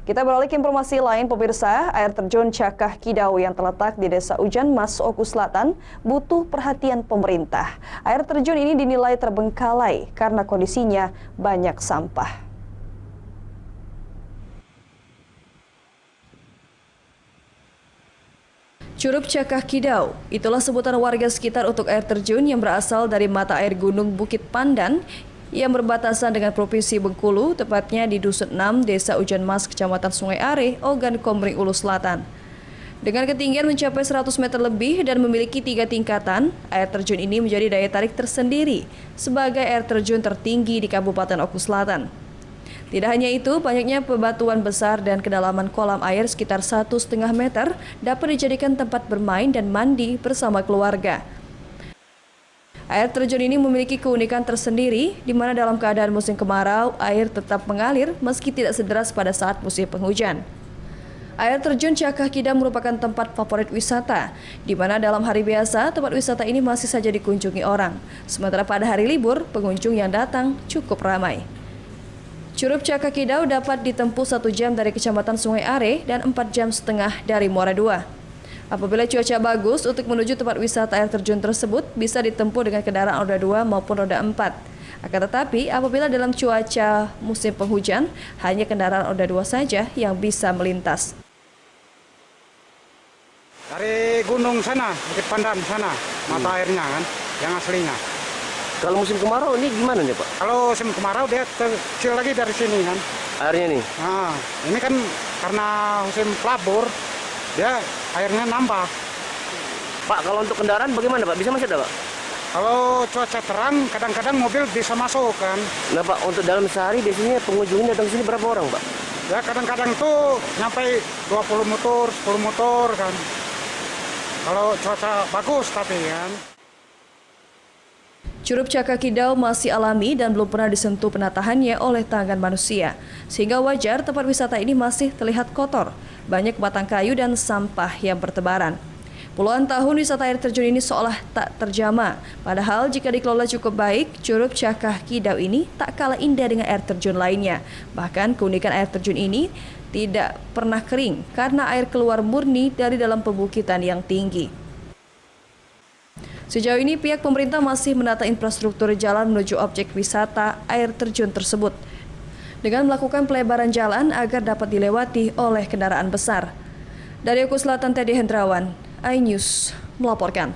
Kita beralih ke informasi lain, pemirsa. Air terjun Cakah Kidau yang terletak di Desa Ujan Mas, Oku Selatan butuh perhatian pemerintah. Air terjun ini dinilai terbengkalai karena kondisinya banyak sampah. Curug Cakah Kidau, itulah sebutan warga sekitar untuk air terjun yang berasal dari mata air Gunung Bukit Pandan yang berbatasan dengan Provinsi Bengkulu, tepatnya di Dusun 6, Desa Ujan Mas, Kecamatan Sungai Are, Ogan Komering Ulu Selatan. Dengan ketinggian mencapai 100 meter lebih dan memiliki 3 tingkatan, air terjun ini menjadi daya tarik tersendiri sebagai air terjun tertinggi di Kabupaten Oku Selatan. Tidak hanya itu, banyaknya bebatuan besar dan kedalaman kolam air sekitar 1,5 meter dapat dijadikan tempat bermain dan mandi bersama keluarga. Air terjun ini memiliki keunikan tersendiri, di mana dalam keadaan musim kemarau, air tetap mengalir meski tidak sederas pada saat musim penghujan. Air terjun Cakah Kidau merupakan tempat favorit wisata, di mana dalam hari biasa tempat wisata ini masih saja dikunjungi orang. Sementara pada hari libur, pengunjung yang datang cukup ramai. Curug Cakah Kidau dapat ditempuh 1 jam dari Kecamatan Sungai Are dan 4,5 jam dari Muara II. Apabila cuaca bagus, untuk menuju tempat wisata air terjun tersebut bisa ditempuh dengan kendaraan roda 2 maupun roda 4. Akan tetapi, apabila dalam cuaca musim penghujan, hanya kendaraan roda 2 saja yang bisa melintas. Dari gunung sana, Bukit Pandan sana, mata airnya kan, yang aslinya. Kalau musim kemarau ini gimana nih Pak? Kalau musim kemarau dia kecil lagi dari sini kan. Airnya nih? Nah, ini kan karena musim pelabur, dia airnya nambah. Pak, kalau untuk kendaraan bagaimana Pak? Bisa masuk Pak? Kalau cuaca terang, kadang-kadang mobil bisa masuk kan. Nah Pak, untuk dalam sehari biasanya pengunjungnya datang sini berapa orang Pak? Ya kadang-kadang tuh nyampe 20 motor, 10 motor kan. Kalau cuaca bagus tapi kan. Curug Cakah Kidau masih alami dan belum pernah disentuh penataannya oleh tangan manusia, sehingga wajar tempat wisata ini masih terlihat kotor, banyak batang kayu dan sampah yang bertebaran. Puluhan tahun wisata air terjun ini seolah tak terjamah, padahal jika dikelola cukup baik, Curug Cakah Kidau ini tak kalah indah dengan air terjun lainnya. Bahkan keunikan air terjun ini tidak pernah kering karena air keluar murni dari dalam pebukitan yang tinggi. Sejauh ini pihak pemerintah masih menata infrastruktur jalan menuju objek wisata air terjun tersebut dengan melakukan pelebaran jalan agar dapat dilewati oleh kendaraan besar. Dari Oku Selatan, Teddy Hendrawan, iNews melaporkan.